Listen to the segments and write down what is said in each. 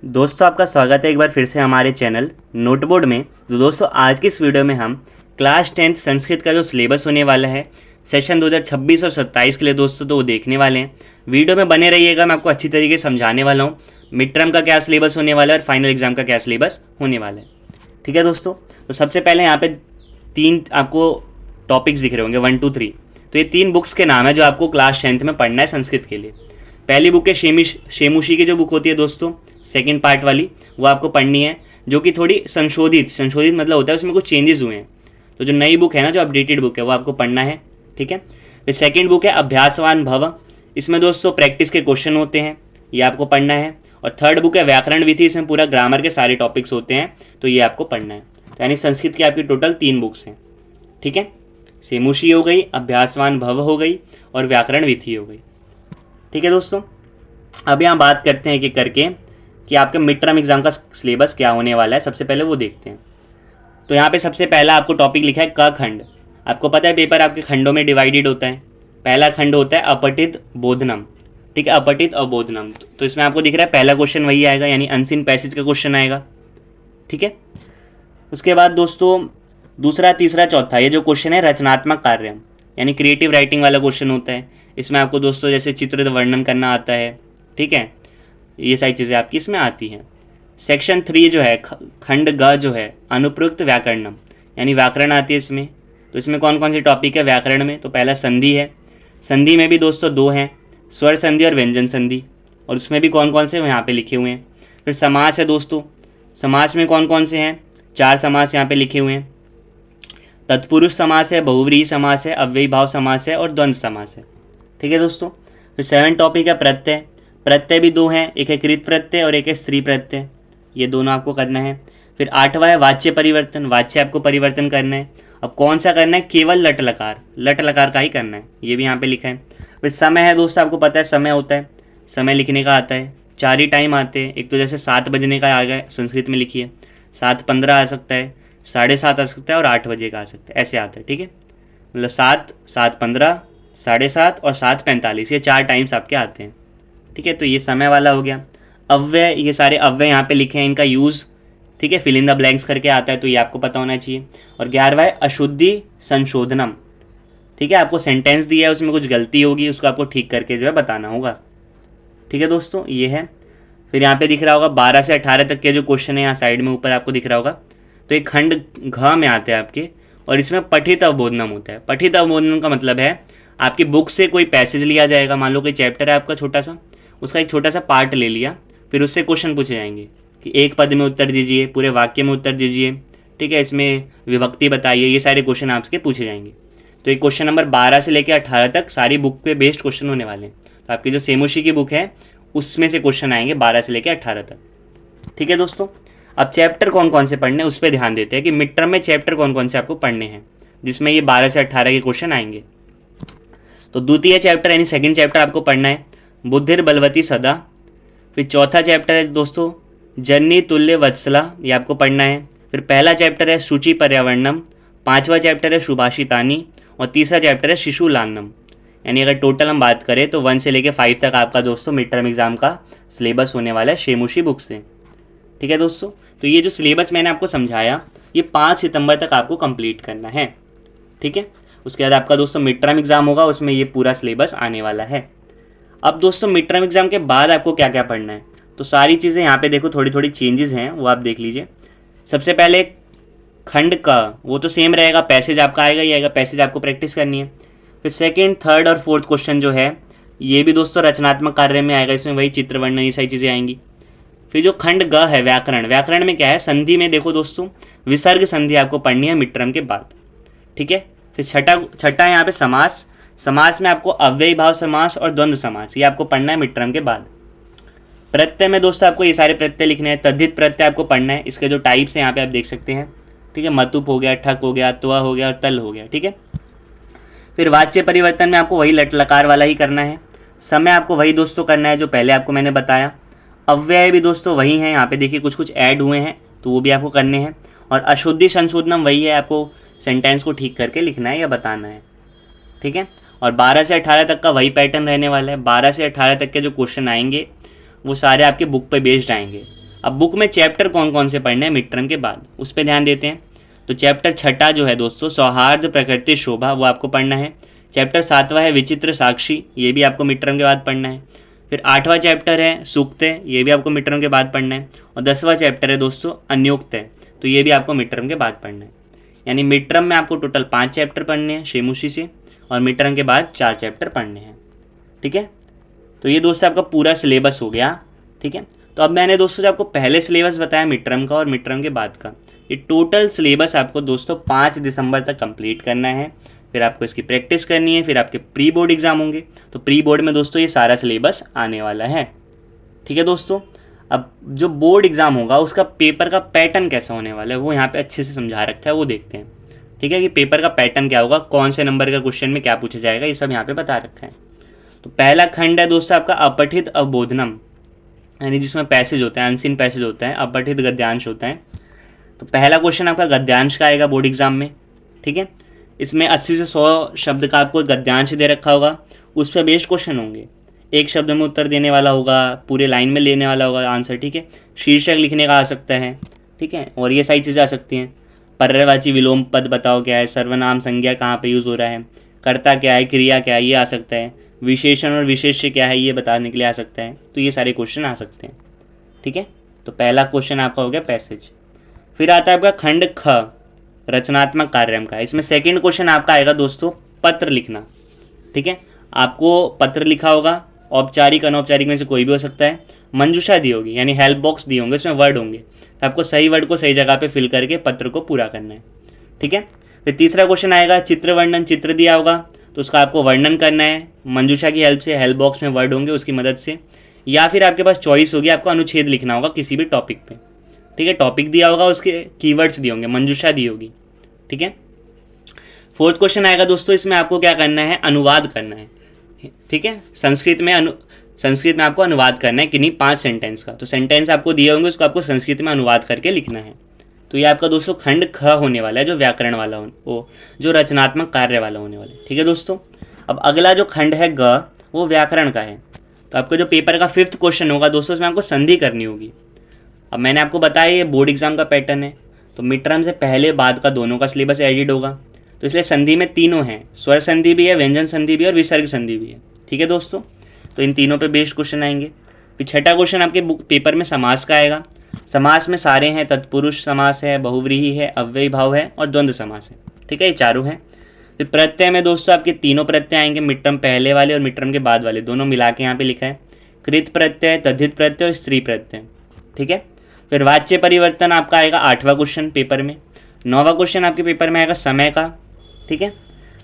दोस्तों आपका स्वागत है एक बार फिर से हमारे चैनल नोटबोर्ड में। तो दोस्तों आज की इस वीडियो में हम क्लास 10th संस्कृत का जो सिलेबस होने वाला है सेशन 2026 और 27 के लिए दोस्तों तो वो देखने वाले हैं। वीडियो में बने रहिएगा, मैं आपको अच्छी तरीके से समझाने वाला हूँ मिड टर्म का क्या सिलेबस होने वाला है और फाइनल एग्जाम का क्या सिलेबस होने वाला है। ठीक है दोस्तों, तो सबसे पहले यहाँ पे 3 आपको टॉपिक्स दिख रहे होंगे 1 2 3। तो ये 3 बुक्स के नाम है जो आपको क्लास 10th में पढ़ना है संस्कृत के लिए। पहली बुक है शेमुशी की जो बुक होती है दोस्तों सेकंड पार्ट वाली, वो आपको पढ़नी है, जो कि थोड़ी संशोधित मतलब होता है उसमें कुछ चेंजेस हुए हैं। तो जो नई बुक है ना, जो अपडेटेड बुक है, वो आपको पढ़ना है। ठीक है। फिर सेकंड बुक है अभ्यासवान भव, इसमें दोस्तों प्रैक्टिस के क्वेश्चन होते हैं, ये आपको पढ़ना है। और थर्ड बुक है व्याकरण विधि, इसमें पूरा ग्रामर के सारे टॉपिक्स होते हैं, तो ये आपको पढ़ना है। तो यानी संस्कृत की आपकी टोटल 3 बुक्स हैं। ठीक है, शेमुशी हो गई, अभ्यासवान भव हो गई और व्याकरण विधि हो गई। ठीक है दोस्तों, अब यहाँ बात करते हैं कि आपके मिड टर्म एग्जाम का सिलेबस क्या होने वाला है। सबसे पहले वो देखते हैं। तो यहाँ पे सबसे पहला आपको टॉपिक लिखा है क खंड। आपको पता है पेपर आपके खंडों में डिवाइडेड होता है। पहला खंड होता है अपठित बोधनम। ठीक है, अपठित अबोधनम। तो इसमें आपको दिख रहा है पहला क्वेश्चन वही आएगा, यानी अनसीन पैसेज का क्वेश्चन आएगा। ठीक है, उसके बाद दोस्तों दूसरा तीसरा चौथा ये जो क्वेश्चन है रचनात्मक कार्य, यानी क्रिएटिव राइटिंग वाला क्वेश्चन होता है। इसमें आपको दोस्तों जैसे चित्रित वर्णन करना आता है। ठीक है, ये सारी चीज़ें आपकी इसमें आती हैं। सेक्शन 3 जो है खंड ग जो है अनुप्रयुक्त व्याकरणम, यानी व्याकरण आती है इसमें। तो इसमें कौन कौन से टॉपिक है व्याकरण में? तो पहला संधि है। संधि में भी दोस्तों 2 हैं, स्वर संधि और व्यंजन संधि, और उसमें भी कौन कौन से यहाँ पे लिखे हुए हैं। फिर समास है दोस्तों, समास में कौन कौन से हैं? 4 समास यहाँ पे लिखे हुए हैं। तत्पुरुष समास है, बहुव्रीहि समास है, अव्ययी भाव समास है और द्वंद्व समास है। ठीक है दोस्तों। फिर 7 टॉपिक है प्रत्यय। प्रत्यय भी 2 हैं, एक है कृत प्रत्यय और एक है स्त्री प्रत्यय, ये दोनों आपको करना है। फिर 8वां है वाच्य परिवर्तन, वाच्य आपको परिवर्तन करना है। अब कौन सा करना है? केवल लट लकार का ही करना है, ये भी यहाँ पे लिखा है। फिर समय है दोस्तों, आपको पता है समय होता है, समय लिखने का आता है। 4 ही टाइम आते हैं, एक तो जैसे 7 बजने का आ गया संस्कृत में लिखिए, 7:15 आ सकता है, 7:30 आ सकता है और 8 बजे का आ सकता है, ऐसे आता है। ठीक है, मतलब 7, 7:15, 7:30 और 7:45, ये 4 टाइम्स आपके आते हैं। ठीक है, तो ये समय वाला हो गया। अव्यय, ये सारे अव्यय यहाँ पे लिखे हैं, इनका यूज़ ठीक है फिल इन द ब्लैंक्स करके आता है, तो ये आपको पता होना चाहिए। और 11वां है अशुद्धि संशोधनम। ठीक है, आपको सेंटेंस दिया है, उसमें कुछ गलती होगी, उसको आपको ठीक करके जो है बताना होगा। ठीक है दोस्तों, ये है। फिर यहाँ पे दिख रहा होगा 12 से 18 तक के जो क्वेश्चन है, यहाँ साइड में ऊपर आपको दिख रहा होगा। तो एक खंड घ में आते हैं आपके, और इसमें पठित अवबोधनम होता है। पठित अवबोधनम का मतलब है आपकी बुक से कोई पैसेज लिया जाएगा, मान लो कोई चैप्टर है आपका छोटा सा, उसका एक छोटा सा पार्ट ले लिया, फिर उससे क्वेश्चन पूछे जाएंगे कि एक पद में उत्तर दीजिए, पूरे वाक्य में उत्तर दीजिए। ठीक है, इसमें विभक्ति बताइए, ये सारे क्वेश्चन आपसे पूछे जाएंगे। तो एक क्वेश्चन नंबर 12 से लेकर 18 तक सारी बुक पे बेस्ड क्वेश्चन होने वाले हैं। तो आपकी जो शेमुशी की बुक है उसमें से क्वेश्चन आएंगे 12 से लेकर 18 तक। ठीक है दोस्तों, अब चैप्टर कौन कौन से पढ़ने उस पर ध्यान देते हैं कि मिड टर्म में चैप्टर कौन कौन से आपको पढ़ने हैं, जिसमें ये 12 से 18 के क्वेश्चन आएंगे। तो द्वितीय चैप्टर यानी सेकंड चैप्टर आपको पढ़ना है बुद्धिर बलवती सदा। फिर चौथा चैप्टर है दोस्तों जननी तुल्य वत्सला, ये आपको पढ़ना है। फिर पहला चैप्टर है सूचि पर्यावरणम, 5वां चैप्टर है सुभाषितानी और तीसरा चैप्टर है शिशुलान्नम। यानी अगर टोटल हम बात करें तो 1 से लेकर 5 तक आपका दोस्तों मिड टर्म एग्जाम का सिलेबस होने वाला है शेमुशी बुक से। ठीक है दोस्तों, तो ये जो सिलेबस मैंने आपको समझाया ये 5 सितंबर तक आपको कंप्लीट करना है। ठीक है, उसके बाद आपका दोस्तों मिड टर्म एग्जाम होगा, उसमें ये पूरा सिलेबस आने वाला है। अब दोस्तों मिड टर्म एग्जाम के बाद आपको क्या क्या पढ़ना है, तो सारी चीज़ें यहाँ पे देखो थोड़ी थोड़ी चेंजेस हैं, वो आप देख लीजिए। सबसे पहले खंड का वो तो सेम रहेगा, पैसेज आपका आएगा ही आएगा, पैसेज आपको प्रैक्टिस करनी है। फिर सेकंड, थर्ड और फोर्थ क्वेश्चन जो है ये भी दोस्तों रचनात्मक कार्य में आएगा, इसमें वही चित्र वर्णन ये सारी चीज़ें आएंगी। फिर जो खंड ग है व्याकरण, व्याकरण में क्या है संधि में देखो दोस्तों विसर्ग संधि आपको पढ़नी है मिड टर्म के बाद। ठीक है, फिर छठा यहाँ पे समास, समास में आपको अव्ययी भाव समास और द्वंद्व समास, ये आपको पढ़ना है मिड टर्म के बाद। प्रत्यय में दोस्तों आपको ये सारे प्रत्यय लिखने हैं। तद्धित प्रत्यय आपको पढ़ना है, इसके जो टाइप्स हैं यहाँ पे आप देख सकते हैं। ठीक है, मतुप हो गया, ठक हो गया, त्व हो गया और तल हो गया। ठीक है, फिर वाच्य परिवर्तन में आपको वही लट लकार वाला ही करना है। समय आपको वही दोस्तों करना है जो पहले आपको मैंने बताया। अव्यय भी दोस्तों वही है, यहाँ पे देखिए कुछ कुछ ऐड हुए हैं तो वो भी आपको करने हैं। और अशुद्धि संशोधनम वही है, आपको सेंटेंस को ठीक करके लिखना है या बताना है। ठीक है, और 12 से 18 तक का वही पैटर्न रहने वाला है। 12 से 18 तक के जो क्वेश्चन आएंगे वो सारे आपके बुक पे बेस्ड आएंगे। अब बुक में चैप्टर कौन कौन से पढ़ने हैं मिड टर्म के बाद, उस पर ध्यान देते हैं। तो चैप्टर 6 जो है दोस्तों सौहार्द प्रकृति शोभा, वो आपको पढ़ना है। चैप्टर 7 है विचित्र साक्षी, ये भी आपको मिड टर्म के बाद पढ़ना है। फिर 8वां चैप्टर है सूक्त है, ये भी आपको मिड टर्म के बाद पढ़ना है। और 10वां चैप्टर है दोस्तों अन्योक्त है, तो ये भी आपको मिड टर्म के बाद पढ़ना है। यानी मिड टर्म में आपको टोटल 5 चैप्टर पढ़ने हैं शेमुशी से, और मिड टर्म के बाद 4 चैप्टर पढ़ने हैं। ठीक है, तो ये दोस्तों आपका पूरा सिलेबस हो गया। ठीक है, तो अब मैंने दोस्तों जो आपको पहले सिलेबस बताया मिड टर्म का और मिड टर्म के बाद का, ये टोटल सिलेबस आपको दोस्तों 5 दिसंबर तक कंप्लीट करना है। फिर आपको इसकी प्रैक्टिस करनी है, फिर आपके प्री बोर्ड एग्जाम होंगे, तो प्री बोर्ड में दोस्तों ये सारा सिलेबस आने वाला है। ठीक है दोस्तों, अब जो बोर्ड एग्जाम होगा उसका पेपर का पैटर्न कैसा होने वाला है वो यहाँ पे अच्छे से समझा रखा है, वो देखते हैं। ठीक है, कि पेपर का पैटर्न क्या होगा, कौन से नंबर का क्वेश्चन में क्या पूछा जाएगा, ये सब यहाँ पे बता रखा है। तो पहला खंड है दोस्तों आपका अपठित अवबोधनम, यानी जिसमें पैसेज होता है, अनसीन पैसेज होता है, अपठित गद्यांश होता है। तो पहला क्वेश्चन आपका गद्यांश का आएगा बोर्ड एग्जाम में। ठीक है, इसमें 80 से 100 शब्द का आपको गद्यांश दे रखा होगा, उस पर बेस्ड क्वेश्चन होंगे। एक शब्द में उत्तर देने वाला होगा, पूरे लाइन में लेने वाला होगा आंसर। ठीक है, शीर्षक लिखने का आ सकता है। ठीक है, और ये सारी चीज़ें आ सकती हैं। पर्यायवाची विलोम पद बताओ क्या है, सर्वनाम संज्ञा कहाँ पे यूज़ हो रहा है, कर्ता क्या है, क्रिया क्या है, ये आ सकता है। विशेषण और विशेष्य क्या है ये बताने के लिए आ सकता है। तो ये सारे क्वेश्चन आ सकते हैं। ठीक है, तो पहला क्वेश्चन आपका हो गया पैसेज। फिर आता है आपका खंड ख रचनात्मक कार्य का। इसमें सेकंड क्वेश्चन आपका आएगा दोस्तों पत्र लिखना। ठीक है, आपको पत्र लिखा होगा, औपचारिक अनौपचारिक में से कोई भी हो सकता है। मंजूषा दी होगी, यानी हेल्प बॉक्स दिए होंगे, उसमें वर्ड होंगे, तो आपको सही वर्ड को सही जगह पे फिल करके पत्र को पूरा करना है। ठीक है, फिर तीसरा क्वेश्चन आएगा चित्र वर्णन। चित्र दिया होगा तो उसका आपको वर्णन करना है मंजूषा की हेल्प से, हेल्प बॉक्स में वर्ड होंगे उसकी मदद से, या फिर आपके पास चॉइस होगी, आपको अनुच्छेद लिखना होगा किसी भी टॉपिक पे। ठीक है, टॉपिक दिया होगा, उसके कीवर्ड्स दिए होंगे, मंजूषा दी होगी। ठीक है, फोर्थ क्वेश्चन आएगा दोस्तों, इसमें आपको क्या करना है, अनुवाद करना है। ठीक है, संस्कृत में आपको अनुवाद करना है किन्हीं 5 सेंटेंस का। तो सेंटेंस आपको दिए होंगे, उसको आपको संस्कृत में अनुवाद करके लिखना है। तो ये आपका दोस्तों खंड ख होने वाला है, जो व्याकरण वाला वो जो रचनात्मक कार्य वाला होने वाला है। ठीक है दोस्तों, अब अगला जो खंड है ग, वो व्याकरण का है। तो आपका जो पेपर का 5th क्वेश्चन होगा दोस्तों, उसमें आपको संधि करनी होगी। अब मैंने आपको बताया ये बोर्ड एग्जाम का पैटर्न है, तो मिड टर्म से पहले बाद का दोनों का सिलेबस एडिड होगा। तो इसलिए संधि में तीनों हैं, स्वर संधि भी है, व्यंजन संधि भी है और विसर्ग संधि भी है। ठीक है दोस्तों, तो इन तीनों पे बेस्ड क्वेश्चन आएंगे। फिर छठा क्वेश्चन आपके पेपर में समास का आएगा। समास में सारे हैं, तत्पुरुष समास है, बहुव्रीहि है, अव्ययी भाव है और द्वंद्व समास है। ठीक है, ये चारों हैं। फिर प्रत्यय में दोस्तों आपके तीनों प्रत्यय आएंगे, मिड टर्म पहले वाले और मिड टर्म के बाद वाले, दोनों मिला के यहाँ पे लिखा है। कृत प्रत्यय, तद्धित प्रत्यय और स्त्री प्रत्यय। ठीक है, फिर वाच्य परिवर्तन आपका आएगा 8वां क्वेश्चन पेपर में। 9वां क्वेश्चन आपके पेपर में आएगा समय का। ठीक है,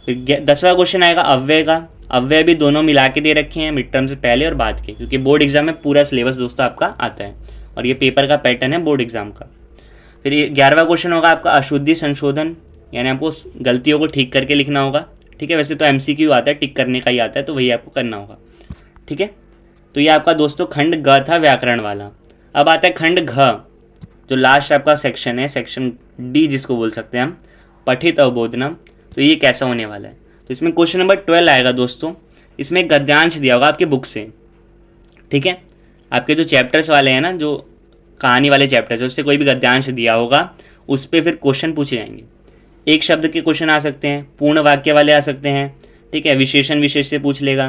फिर 10वां क्वेश्चन आएगा अव्यय का। अव्यय भी दोनों मिला के दे रखे हैं मिड टर्म से पहले और बाद के, क्योंकि बोर्ड एग्जाम में पूरा सिलेबस दोस्तों आपका आता है और ये पेपर का पैटर्न है बोर्ड एग्जाम का। फिर 11वां क्वेश्चन होगा आपका अशुद्धि संशोधन, यानी आपको गलतियों को ठीक करके लिखना होगा। ठीक है, वैसे तो MCQ आता है, टिक करने का ही आता है, तो वही आपको करना होगा। ठीक है, तो ये आपका दोस्तों खंड ग था व्याकरण वाला। अब आता है खंड घ, जो लास्ट आपका सेक्शन है, सेक्शन D जिसको बोल सकते हैं हम, पठित अवबोधनम। तो ये कैसा होने वाला है, तो इसमें क्वेश्चन नंबर 12 आएगा दोस्तों। इसमें एक गद्यांश दिया होगा आपके बुक से। ठीक है, आपके जो चैप्टर्स वाले हैं ना, जो कहानी वाले चैप्टर्स है, उससे कोई भी गद्यांश दिया होगा, उस पर फिर क्वेश्चन पूछे जाएंगे। एक शब्द के क्वेश्चन आ सकते हैं, पूर्ण वाक्य वाले आ सकते हैं। ठीक है, विशेषण विशेष से पूछ लेगा,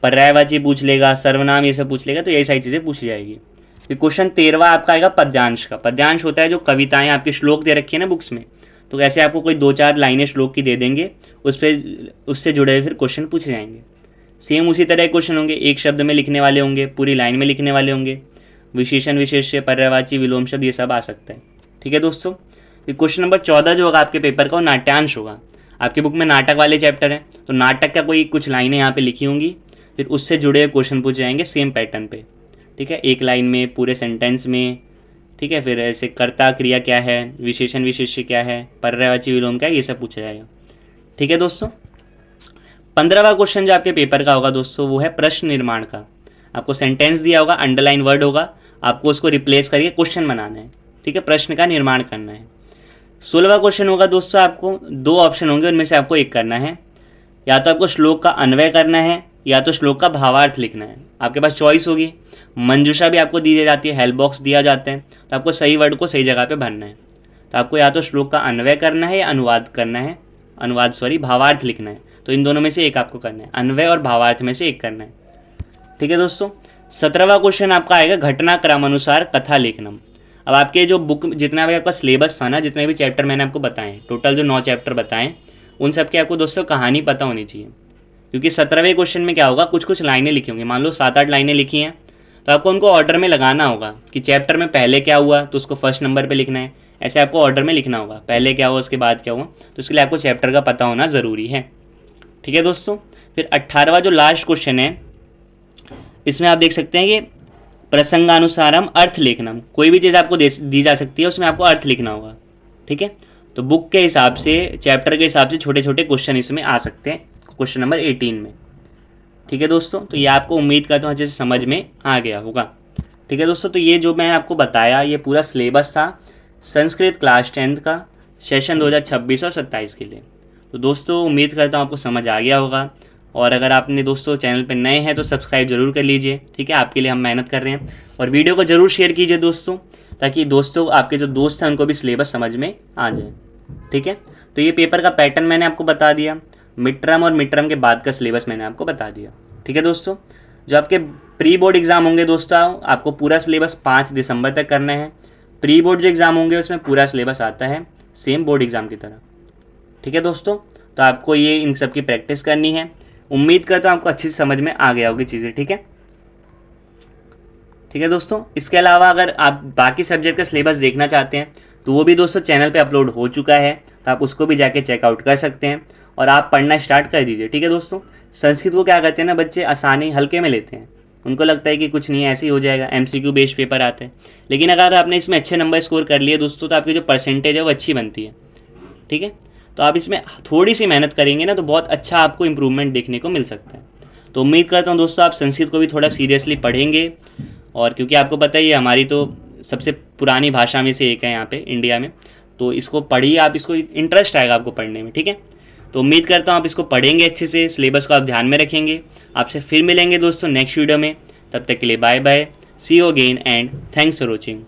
पर्यायवाची पूछ लेगा, सर्वनाम ये सब पूछ लेगा, तो यही सारी चीज़ें पूछी जाएगी। फिर क्वेश्चन 13वां आपका आएगा पद्यांश का। पद्यांश होता है जो कविताएं आपके श्लोक दे रखी है ना बुक्स में, तो ऐसे आपको कोई 2-4 लाइनें श्लोक की दे देंगे, उस पर उससे जुड़े हुए फिर क्वेश्चन पूछे जाएंगे। सेम उसी तरह क्वेश्चन होंगे, एक शब्द में लिखने वाले होंगे, पूरी लाइन में लिखने वाले होंगे, विशेषण विशेष्य, पर्यायवाची, विलोम शब्द, ये सब आ सकता है। ठीक है दोस्तों, फिर क्वेश्चन नंबर 14 जो होगा आपके पेपर का, वो नाट्यांश होगा। आपकी बुक में नाटक वाले चैप्टर हैं, तो नाटक का कोई कुछ लाइनें यहाँ पे लिखी होंगी, फिर उससे जुड़े हुए क्वेश्चन पूछे जाएंगे सेम पैटर्न पे। ठीक है, एक लाइन में, पूरे सेंटेंस में। ठीक है, फिर ऐसे कर्ता क्रिया क्या है, विशेषण विशेष्य क्या है, पर्यायवाची विलोम क्या है, ये सब पूछा जाएगा। ठीक है दोस्तों, 15वां क्वेश्चन जो आपके पेपर का होगा दोस्तों, वो है प्रश्न निर्माण का। आपको सेंटेंस दिया होगा, अंडरलाइन वर्ड होगा, आपको उसको रिप्लेस करके क्वेश्चन बनाना है। ठीक है, प्रश्न का निर्माण करना है। 16वां क्वेश्चन होगा दोस्तों, आपको 2 ऑप्शन होंगे, उनमें से आपको एक करना है। या तो आपको श्लोक का अन्वय करना है, या तो श्लोक का भावार्थ लिखना है। आपके पास चॉइस होगी। मंजूषा भी आपको दी जाती है, हेल्प बॉक्स दिया जाता है, तो आपको सही वर्ड को सही जगह पे भरना है। तो आपको या तो श्लोक का अन्वय करना है या अनुवाद करना है, भावार्थ लिखना है। तो इन दोनों में से एक आपको करना है, अन्वय और भावार्थ में से एक करना है। ठीक है दोस्तों। 17वां क्वेश्चन आपका आएगा घटनाक्रम अनुसार कथा लेखनम। अब आपके जो बुक जितना भी आपका सिलेबस था ना, जितने भी चैप्टर मैंने आपको बताए, टोटल जो 9 चैप्टर बताएं, उन सब की आपको दोस्तों कहानी पता होनी चाहिए। क्योंकि 17वें क्वेश्चन में क्या होगा, कुछ लाइनें लिखी होंगी, मान लो 7-8 लाइनें लिखी हैं, तो आपको उनको ऑर्डर में लगाना होगा कि चैप्टर में पहले क्या हुआ तो उसको फर्स्ट नंबर पे लिखना है। ऐसे आपको ऑर्डर में लिखना होगा, पहले क्या हुआ उसके बाद क्या हुआ। तो इसके लिए आपको चैप्टर का पता होना ज़रूरी है। ठीक है दोस्तों। फिर 18वां जो लास्ट क्वेश्चन है, इसमें आप देख सकते हैं कि प्रसंगानुसारम अर्थ लेखनम। कोई भी चीज़ आपको दी जा सकती है, उसमें आपको अर्थ लिखना होगा। ठीक है। तो बुक के हिसाब से, चैप्टर के हिसाब से छोटे छोटे क्वेश्चन इसमें आ सकते हैं, क्वेश्चन नंबर 18 में। ठीक है दोस्तों। तो ये आपको उम्मीद करता हूँ अच्छे से समझ में आ गया होगा। ठीक है दोस्तों। तो ये जो मैंने आपको बताया, ये पूरा सिलेबस था संस्कृत क्लास 10th का सेशन 2026 और 27 के लिए। तो दोस्तों उम्मीद करता हूँ आपको समझ आ गया होगा। और अगर आपने दोस्तों चैनल पर नए हैं तो सब्सक्राइब जरूर कर लीजिए। ठीक है, आपके लिए हम मेहनत कर रहे हैं। और वीडियो को ज़रूर शेयर कीजिए दोस्तों, ताकि दोस्तों आपके जो दोस्त हैं उनको भी सिलेबस समझ में आ जाए। ठीक है। तो ये पेपर का पैटर्न मैंने आपको बता दिया, मिड टर्म और मिड टर्म के बाद का सिलेबस मैंने आपको बता दिया। ठीक है दोस्तों। जो आपके प्री बोर्ड एग्ज़ाम होंगे दोस्तों, आपको पूरा सिलेबस 5 दिसंबर तक करना है। प्री बोर्ड जो एग्ज़ाम होंगे उसमें पूरा सिलेबस आता है सेम बोर्ड एग्ज़ाम की तरह। ठीक है दोस्तों। तो आपको ये इन सब की प्रैक्टिस करनी है। उम्मीद करता हूँ आपको अच्छी समझ में आ गया होगी चीज़ें। ठीक है। ठीक है दोस्तों। इसके अलावा अगर आप बाकी सब्जेक्ट का सिलेबस देखना चाहते हैं तो वो भी दोस्तों चैनल पे अपलोड हो चुका है, तो आप उसको भी जाके चेकआउट कर सकते हैं और आप पढ़ना स्टार्ट कर दीजिए। ठीक है दोस्तों। संस्कृत को क्या करते हैं ना बच्चे, आसानी हल्के में लेते हैं। उनको लगता है कि कुछ नहीं, ऐसे ही हो जाएगा, MCQ बेस्ड पेपर आते हैं। लेकिन अगर आपने इसमें अच्छे नंबर स्कोर कर लिए दोस्तों, तो आपकी जो परसेंटेज है वो अच्छी बनती है। ठीक है। तो आप इसमें थोड़ी सी मेहनत करेंगे ना, तो बहुत अच्छा आपको इम्प्रूवमेंट देखने को मिल सकता है। तो उम्मीद करता हूँ दोस्तों आप संस्कृत को भी थोड़ा सीरियसली पढ़ेंगे। और क्योंकि आपको पता ही है हमारी तो सबसे पुरानी भाषा में से एक है यहाँ पे इंडिया में, तो इसको पढ़िए आप, इसको इंटरेस्ट आएगा आपको पढ़ने में। ठीक है। तो उम्मीद करता हूँ आप इसको पढ़ेंगे अच्छे से, सिलेबस को आप ध्यान में रखेंगे। आपसे फिर मिलेंगे दोस्तों नेक्स्ट वीडियो में। तब तक के लिए bye bye, see you again and thanks for watching.